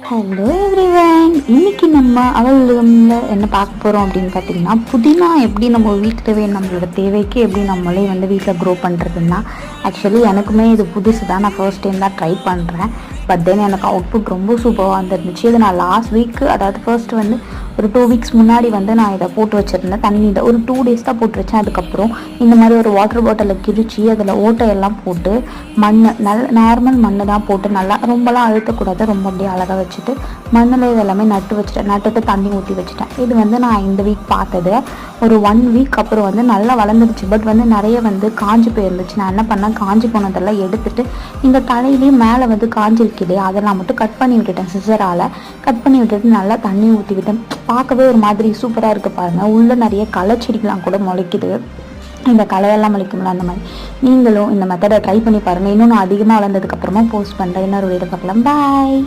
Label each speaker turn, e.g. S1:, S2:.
S1: Hello everyone, இன்னைக்கு நம்ம அவளும்ல என்ன பார்க்க போகிறோம் அப்படின்னு பார்த்தீங்கன்னா, புதினா எப்படி நம்ம வீட்டிலவே நம்மளோட தேவைக்கு எப்படி நம்மளே வீட்டில் க்ரோ பண்ணுறதுன்னா. ஆக்சுவலி எனக்குமே இது புதுசு தான், நான் ஃபர்ஸ்ட் டைம் தான் ட்ரை பண்ணுறேன். பட் தென் எனக்கு அவுட்புட் ரொம்ப சூப்பராக வந்துருந்துச்சு. இது நான் லாஸ்ட் வீக்கு, அதாவது ஃபர்ஸ்ட் ஒரு 2 வீக்ஸ் முன்னாடி நான் இதை போட்டு வச்சுருந்தேன் தண்ணியில். ஒரு 2 டேஸ் தான் போட்டு வச்சேன். அதுக்கப்புறம் இந்த மாதிரி ஒரு வாட்டர் பாட்டிலில் கிழிச்சி அதில் ஓட்டையெல்லாம் போட்டு நார்மல் மண் தான் போட்டு நல்லா ரொம்பலாம் அழுத்தக்கூடாது, ரொம்ப அப்படியே அழகாக வச்சுட்டு மண்ணில் இதெல்லாமே நட்டுட்டு தண்ணி ஊற்றி வச்சுட்டேன். இது நான் இந்த வீக் பார்த்தது. ஒரு 1 வீக் அப்புறம் நல்லா வளர்ந்துருச்சு. பட் நிறைய காஞ்சி போயிருந்துச்சு. நான் என்ன பண்ணேன், காஞ்சி போனதெல்லாம் எடுத்துட்டு இந்த தலையிலேயும் மேலே காஞ்சிருக்கு இல்லையா, அதெல்லாம் மட்டும் கட் பண்ணி விட்டுட்டேன். சிசரால் கட் பண்ணி விட்டுட்டு நல்லா தண்ணி ஊற்றி விட்டேன். பார்க்கவே ஒரு மாதிரி சூப்பராக இருக்குது பாருங்கள். உள்ளே நிறைய களைச்செடிகள்லாம் கூட முளைக்குது. இந்த களையெல்லாம் முளைக்கும்ல, அந்த மாதிரி நீங்களும் இந்த மெத்தடை ட்ரை பண்ணி பாருங்கள். இன்னும் நான் அதிகமாக வளர்ந்ததுக்கப்புறமா போஸ்ட் பண்ணுறேன். இன்னொரு வீடியோ பார்க்கலாம். பாய்.